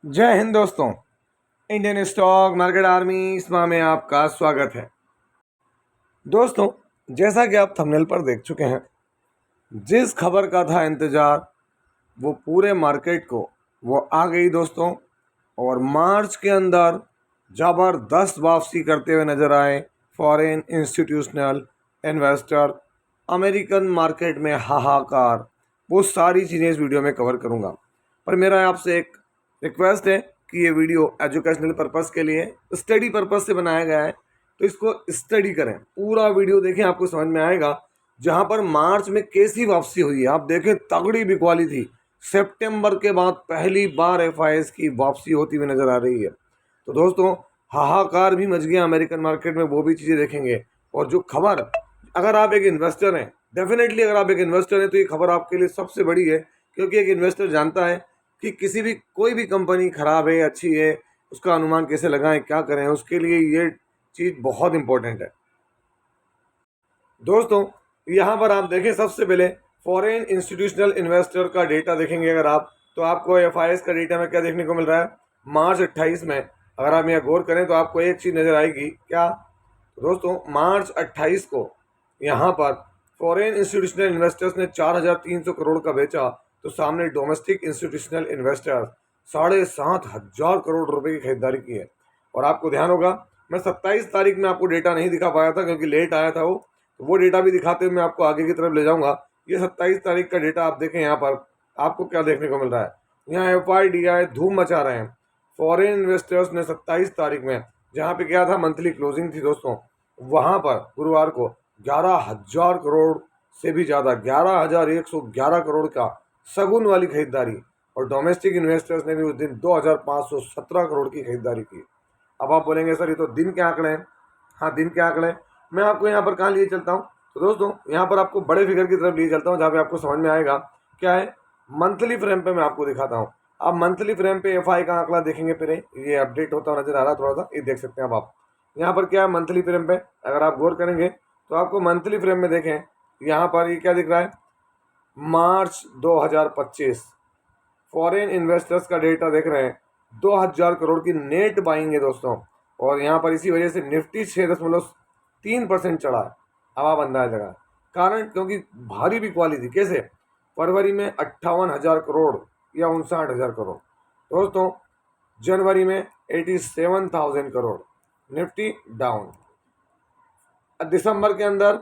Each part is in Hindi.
जय हिंद दोस्तों। इंडियन स्टॉक मार्केट आर्मी स्मा में आपका स्वागत है। दोस्तों, जैसा कि आप थंबनेल पर देख चुके हैं, जिस खबर का था इंतज़ार वो पूरे मार्केट को वो आ गई दोस्तों। और मार्च के अंदर ज़बरदस्त वापसी करते हुए नज़र आए foreign institutional investor. American market में हाहाकार, वो सारी चीज़ें इस वीडियो में कवर करूँगा। पर मेरा आपसे एक रिक्वेस्ट है कि ये वीडियो एजुकेशनल पर्पस के लिए, स्टडी पर्पस से बनाया गया है, तो इसको स्टडी करें, पूरा वीडियो देखें, आपको समझ में आएगा। जहाँ पर मार्च में कैसी वापसी हुई है, आप देखें तगड़ी बिकवाली थी। सितंबर के बाद पहली बार एफआईएस की वापसी होती हुई नज़र आ रही है। तो दोस्तों, हाहाकार भी मच गया अमेरिकन मार्केट में, वो भी चीज़ें देखेंगे। और जो खबर, अगर आप एक इन्वेस्टर हैं, डेफिनेटली अगर आप एक इन्वेस्टर हैं तो ये खबर आपके लिए सबसे बड़ी है। क्योंकि एक इन्वेस्टर जानता है कि किसी भी कोई भी कंपनी ख़राब है अच्छी है, उसका अनुमान कैसे लगाएं, क्या करें, उसके लिए ये चीज़ बहुत इंपॉर्टेंट है। दोस्तों, यहाँ पर आप देखें, सबसे पहले फॉरेन इंस्टीट्यूशनल इन्वेस्टर का डेटा देखेंगे अगर आप, तो आपको एफआईएस का डेटा में क्या देखने को मिल रहा है। मार्च 28 में अगर आप यहाँ गौर करें तो आपको एक चीज़ नज़र आएगी। क्या दोस्तों, मार्च 28 को यहाँ पर फॉरेन इंस्टीट्यूशनल इन्वेस्टर्स ने 4,300 करोड़ का बेचा, तो सामने डोमेस्टिक इंस्टीट्यूशनल इन्वेस्टर्स 7,500 करोड़ रुपए की खरीदारी की है। और आपको ध्यान होगा, मैं 27 तारीख में आपको डेटा नहीं दिखा पाया था क्योंकि लेट आया था वो, तो वो डेटा भी दिखाते हुए मैं आपको आगे की तरफ ले जाऊंगा। ये 27 तारीख का डेटा आप देखें, यहाँ पर आपको क्या देखने को मिल रहा है। यहाँ एफआईडीआई धूम मचा रहे हैं। फॉरेन इन्वेस्टर्स ने 27 तारीख में, जहाँ पे क्या था, मंथली क्लोजिंग थी दोस्तों, वहाँ पर गुरुवार को 11,000 करोड़ से भी ज़्यादा, 11,111 करोड़ का सगुन वाली खरीदारी। और डोमेस्टिक इन्वेस्टर्स ने भी उस दिन 2,517 करोड़ की खरीदारी की। अब आप बोलेंगे सर ये तो दिन के आंकड़े हैं। हाँ, दिन के आंकड़े। मैं आपको यहाँ पर कहाँ लिए चलता हूँ, तो दोस्तों यहाँ पर आपको बड़े फिगर की तरफ लिए चलता हूँ, जहाँ पे आपको समझ में आएगा क्या है। मंथली फ्रेम पे मैं आपको दिखाता हूँ। आप मंथली फ्रेम पे एफआई का आंकड़ा देखेंगे, फिर ये अपडेट होता हुआ नजर आ रहा है थोड़ा सा, ये देख सकते हैं। अब आप यहाँ पर क्या है, मंथली फ्रेम पे अगर आप गौर करेंगे तो आपको मंथली फ्रेम में देखें, यहाँ पर ये क्या दिख रहा है, मार्च 2025 फॉरेन इन्वेस्टर्स का डेटा देख रहे हैं। 2,000 करोड़ की नेट बाइंग है दोस्तों। और यहाँ पर इसी वजह से निफ्टी 6.3% चढ़ा है। अब आप अंदाज लगाएं कारण, क्योंकि भारी बिकवाली थी। कैसे, फरवरी में 58,000 करोड़ या 59,000 करोड़ दोस्तों, जनवरी में 87,000 करोड़, निफ्टी डाउन। दिसंबर के अंदर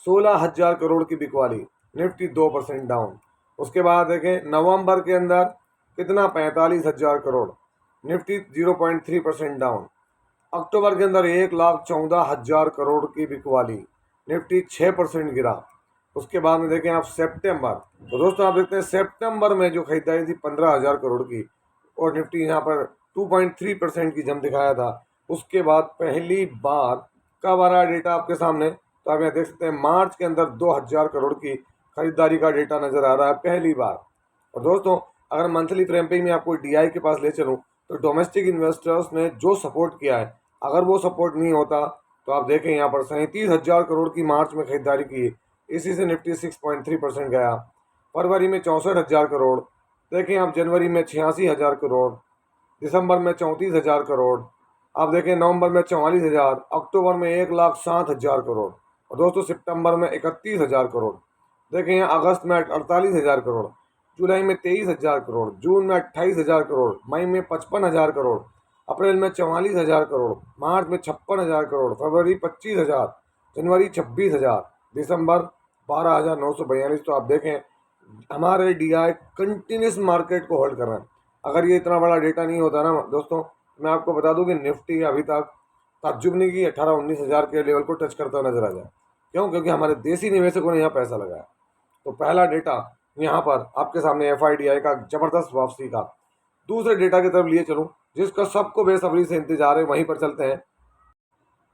16,000 करोड़ की बिकवाली, निफ्टी 2% डाउन। उसके बाद देखें नवंबर के अंदर कितना, 45,000 करोड़, निफ्टी 0.3% डाउन। अक्टूबर के अंदर 1,14,000 करोड़ की बिकवाली, निफ्टी 6% गिरा। उसके बाद में देखें आप सितंबर, तो दोस्तों आप देखते हैं सितंबर में जो खरीदारी थी 15,000 करोड़ की, और निफ्टी यहाँ पर 2.3% की जम दिखाया था। उसके बाद पहली बार कब आ रहा है डेटा आपके सामने, तो आप यहाँ देख सकते हैं मार्च के अंदर 2,000 करोड़ की खरीदारी का डेटा नज़र आ रहा है पहली बार। और दोस्तों, अगर मंथली फ्रेम पे ही मैं आपको डीआई के पास ले चलूँ, तो डोमेस्टिक इन्वेस्टर्स ने जो सपोर्ट किया है, अगर वो सपोर्ट नहीं होता तो आप देखें यहाँ पर 37,000 करोड़ की मार्च में खरीदारी की, इसी से निफ्टी 6.3% गया। फरवरी में 64,000 करोड़, देखें आप जनवरी में 86,000 करोड़, दिसंबर में 34,000 करोड़, आप देखें नवंबर में 44,000, अक्टूबर में 1,07,000 करोड़, और दोस्तों सितंबर में 31,000 करोड़। देखें अगस्त में 48,000 करोड़, जुलाई में 23,000 करोड़, जून में 28,000 करोड़, मई में 55,000 करोड़, अप्रैल में 44,000 करोड़, मार्च में 56,000 करोड़, फरवरी 25,000, जनवरी 26,000, दिसंबर 12,942। तो आप देखें हमारे डीआई कंटिन्यूस मार्केट को होल्ड कर रहे हैं। अगर ये इतना बड़ा डेटा नहीं होता ना दोस्तों, मैं आपको बता दूं कि निफ्टी अभी तक ताज्जुब नहीं की 18-19 हज़ार के लेवल को टच करता नजर आ जाए। क्यों? क्योंकि हमारे देसी निवेशकों ने यहाँ पैसा लगाया। तो पहला डेटा यहाँ पर आपके सामने एफआईडीआई का जबरदस्त वापसी का। दूसरे डेटा की तरफ लिए चलूँ, जिसका सबको बेसब्री से इंतजार है, वहीं पर चलते हैं।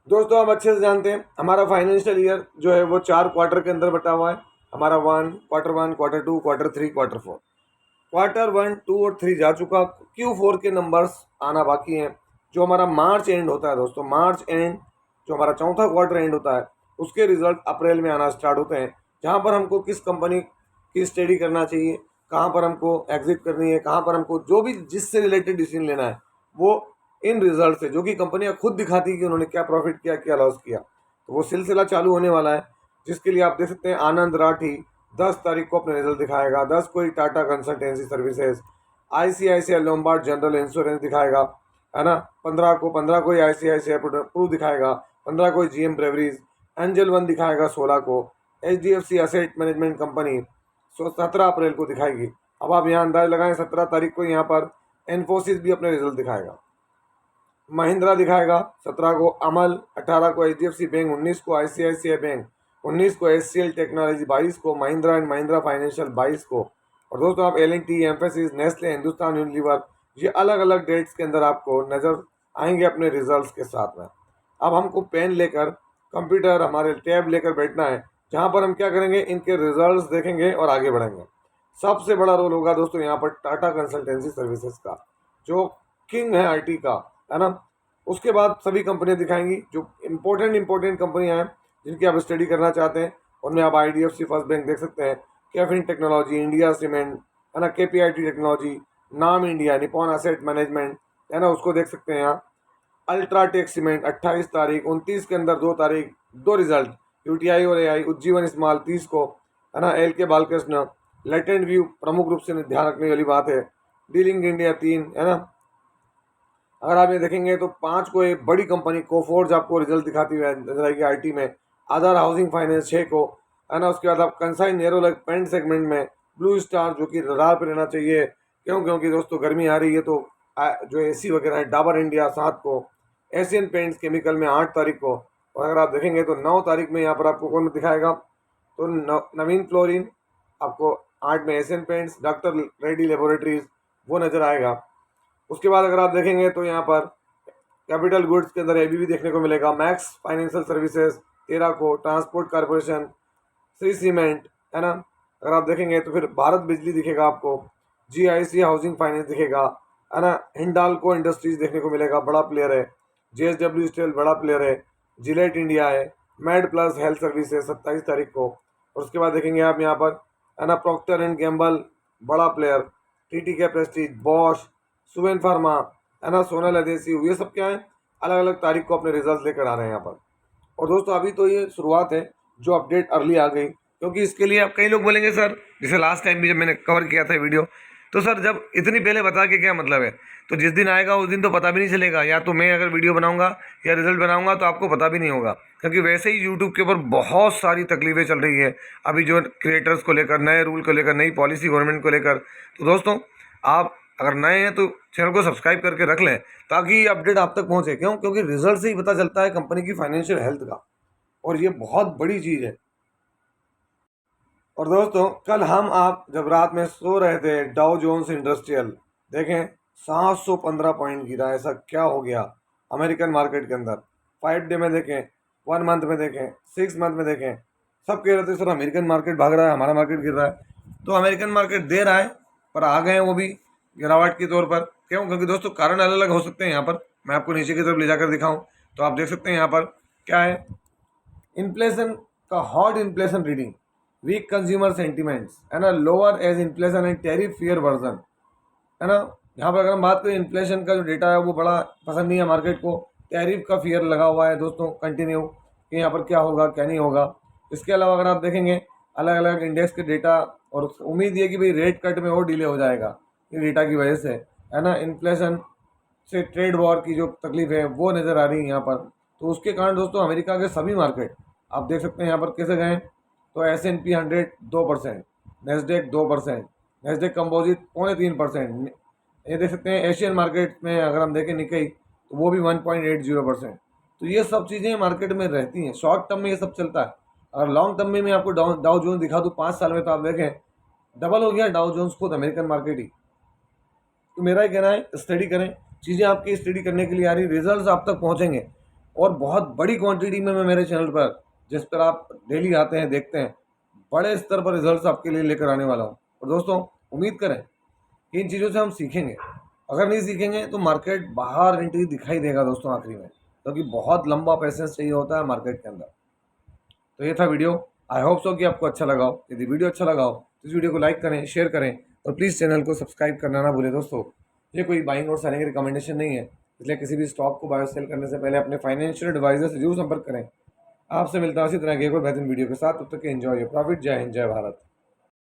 दोस्तों, आप अच्छे से जानते हैं हमारा फाइनेंशियल ईयर जो है वो 4 क्वार्टर के अंदर बटा हुआ है। हमारा quarter 1, quarter 2, quarter 3, quarter 4। Quarter 1, 2 और 3 जा चुका, Q4 के नंबर्स आना बाकी हैं। जो हमारा मार्च एंड होता है दोस्तों, मार्च एंड जो हमारा चौथा क्वार्टर एंड होता है, उसके रिजल्ट अप्रैल में आना स्टार्ट होते हैं, जहां पर हमको किस कंपनी की स्टडी करना चाहिए, कहाँ पर हमको एग्जिट करनी है, कहाँ पर हमको जो भी जिससे रिलेटेड डिसीजन लेना है, वो इन रिजल्ट से, जो कि कंपनियां खुद दिखाती है कि उन्होंने क्या प्रॉफिट किया, क्या लॉस किया, तो वो सिलसिला चालू होने वाला है। जिसके लिए आप देख सकते हैं आनंद राठी 10 तारीख को अपने रिजल्ट दिखाएगा, 10 कोई Tata consultancy services, ICICI Lombard general insurance दिखाएगा, है ना। 15 को ही ICICI प्रू दिखाएगा, 15 को GM ब्रेवरीज, एंजल वन दिखाएगा 16 को, HDFC असेट मैनेजमेंट कंपनी 17 अप्रैल को दिखाएगी। अब आप यहाँ अंदाज लगाएं, 17 तारीख को यहाँ पर इन्फोसिस भी अपने रिजल्ट दिखाएगा, महिंद्रा दिखाएगा 17 को, अमल 18 को, HDFC बैंक 19 को, ICICI बैंक 19 को, HCL टेक्नोलॉजी 22 को, महिंद्रा एंड महिंद्रा फाइनेंशियल 22 को। और दोस्तों आप L&T, emphasis, Nestle, Hindustan Unilever, ये अलग अलग डेट्स के अंदर आपको नज़र आएंगे अपने रिजल्ट्स के साथ में। अब हमको पेन लेकर, कंप्यूटर, हमारे टैब लेकर बैठना है, जहाँ पर हम क्या करेंगे, इनके रिजल्ट्स देखेंगे और आगे बढ़ेंगे। सबसे बड़ा रोल होगा दोस्तों यहाँ पर टाटा कंसल्टेंसी सर्विसेज का, जो किंग है IT का, है ना। उसके बाद सभी कंपनियां दिखाएंगी जो इंपॉर्टेंट कंपनियां हैं जिनकी आप स्टडी करना चाहते हैं। उनमें आप IDFC फर्स्ट बैंक देख सकते हैं, कैफिन टेक्नोलॉजी, इंडिया सीमेंट, है ना, KPIT टेक्नोलॉजी, नाम इंडिया, निपॉन एसेट मैनेजमेंट, है ना, उसको देख सकते हैं यहाँ। अल्ट्राटेक सीमेंट 28 तारीख, 29 के अंदर 2 तारीख 2 रिजल्ट, UTI और AI, उज्जीवन स्मॉल 30 को, है ना, LK बालकृष्ण, लेटेंट व्यू प्रमुख रूप से ध्यान रखने वाली बात है, डीलिंग इंडिया 3, है ना। अगर आप ये देखेंगे तो 5 को एक बड़ी कंपनी कोफोर्ज आपको रिजल्ट दिखाती हुई नजर आएगी IT में, आधार हाउसिंग फाइनेंस 6 को, है ना। उसके बाद आप कंसाइन नेरोलैक पेंट सेगमेंट में ब्लू स्टार, जो कि रडार पर रहना चाहिए, क्योंकि दोस्तों गर्मी आ रही है, तो जो AC वगैरह है, डाबर इंडिया 7 को, एशियन पेंट्स केमिकल में 8 तारीख को। और अगर आप देखेंगे तो 9 तारीख में यहाँ पर आपको कौन दिखाएगा, तो नवीन फ्लोरिन आपको 8 में, Asian paints, doctor Reddy laboratories वो नज़र आएगा। उसके बाद अगर आप देखेंगे तो यहाँ पर कैपिटल गुड्स के अंदर ABB देखने को मिलेगा, मैक्स फाइनेंशियल सर्विसेज 13 को, ट्रांसपोर्ट कॉरपोरेशन, श्री सीमेंट, है ना। अगर आप देखेंगे तो फिर भारत बिजली दिखेगा आपको, GIC हाउसिंग फाइनेंस दिखेगा, है ना। हिंडाल्को इंडस्ट्रीज देखने को मिलेगा, बड़ा प्लेयर है, JSW स्टील बड़ा प्लेयर है, जिलेट इंडिया है, मेड प्लस हेल्थ सर्विसेज 27 तारीख को। और उसके बाद देखेंगे आप यहाँ पर, है ना, प्रॉक्टर एंड गैम्बल बड़ा player, TTK Prestige, Bosch, Suven pharma, है ना, सोनल एडेसिव, ये सब क्या है, अलग अलग तारीख को अपने रिजल्ट लेकर आ रहे हैं यहाँ पर। और दोस्तों अभी तो ये शुरुआत है, जो अपडेट अर्ली आ गई, क्योंकि इसके लिए अब कई लोग बोलेंगे सर, जैसे लास्ट टाइम भी जब मैंने कवर किया था वीडियो, तो सर जब इतनी पहले बता के क्या मतलब है, तो जिस दिन आएगा उस दिन तो पता भी नहीं चलेगा, या तो मैं अगर वीडियो बनाऊंगा या रिजल्ट बनाऊंगा तो आपको पता भी नहीं होगा, क्योंकि वैसे ही यूट्यूब के ऊपर बहुत सारी तकलीफें चल रही है अभी, जो क्रिएटर्स को लेकर, नए रूल को लेकर, नई पॉलिसी गवर्नमेंट को लेकर। तो दोस्तों आप अगर नए हैं तो चैनल को सब्सक्राइब करके रख लें, ताकि अपडेट आप तक पहुंचे। क्योंकि रिजल्ट से ही पता चलता है कंपनी की फाइनेंशियल हेल्थ का, और ये बहुत बड़ी चीज़ है। और दोस्तों कल हम आप जब रात में सो रहे थे, डाउ जोन्स इंडस्ट्रियल देखें 715 पॉइंट गिरा, ऐसा क्या हो गया अमेरिकन मार्केट के अंदर। 5 डे में देखें, 1 मंथ में देखें, 6 मंथ में देखें, सब कह रहे थे सर अमेरिकन मार्केट भाग रहा है, हमारा मार्केट गिर रहा है। तो अमेरिकन मार्केट दे रहा है, पर आ गए हैं वो भी गिरावट के तौर पर। क्यों? क्योंकि दोस्तों कारण अलग अलग हो सकते हैं। यहाँ पर मैं आपको नीचे की तरफ ले जाकर दिखाऊं तो आप देख सकते हैं यहाँ पर क्या है, इन्फ्लेशन का hot inflation reading, weak consumer sentiments, है ना, lower as inflation and tariff fear version, है ना। यहाँ पर अगर हम बात करें इन्फ्लेशन का जो डेटा है वो बड़ा पसंद नहीं है मार्केट को, टैरिफ का फियर लगा हुआ है दोस्तों कंटिन्यू, कि यहाँ पर क्या होगा क्या नहीं होगा। इसके अलावा अगर आप देखेंगे अलग अलग इंडेक्स के डेटा, और उम्मीद ये कि भाई रेट कट में और डिले हो जाएगा ये डेटा की वजह से, है ना। इन्फ्लेशन से ट्रेड वॉर की जो तकलीफ है वो नज़र आ रही है यहाँ पर। तो उसके कारण दोस्तों अमेरिका के सभी मार्केट आप देख सकते हैं यहाँ पर कैसे गए। तो S&P 100 2%, नेस्डेक 2%, नेस्डेक कंपोजिट 0.3%, ये देख सकते हैं। एशियन मार्केट में अगर हम देखें निकाई तो वो भी 1.80%। तो ये सब चीज़ें मार्केट में रहती हैं, शॉर्ट टर्म में ये सब चलता है। अगर लॉन्ग टर्म में मैं आपको डाउ जोन्स दिखा दूँ 5 साल में, तो आप देखें डबल हो गया डाउ जोन्स खुद अमेरिकन मार्केट ही। तो मेरा ही कहना है स्टडी करें, चीज़ें आपकी स्टडी करने के लिए आ रही, रिजल्ट्स आप तक पहुंचेंगे। और बहुत बड़ी क्वांटिटी में मैं मेरे चैनल पर, जिस पर आप डेली आते हैं देखते हैं, बड़े स्तर पर रिजल्ट्स आपके लिए लेकर आने वाला हूँ। और दोस्तों उम्मीद करें कि इन चीज़ों से हम सीखेंगे, अगर नहीं सीखेंगे तो मार्केट बाहर एंट्री दिखाई देगा दोस्तों आखिरी में, क्योंकि बहुत लंबा पेशेंस चाहिए होता है मार्केट के अंदर। तो ये था वीडियो, आई होप सो कि आपको अच्छा लगा हो। यदि वीडियो अच्छा लगा हो तो इस वीडियो को लाइक करें, शेयर करें, और प्लीज़ चैनल को सब्सक्राइब करना ना भूलें दोस्तों। ये कोई बाइंग और सेलिंग की रिकमेंडेशन नहीं है, इसलिए किसी भी स्टॉक को बाय और सेल करने से पहले अपने फाइनेंशियल एडवाइजर से जरूर संपर्क करें। आपसे मिलता है इसी तरह के कोई बेहतरीन वीडियो के साथ, तब तक के एंजॉय योर प्रॉफिट। जय हिंद, जय भारत।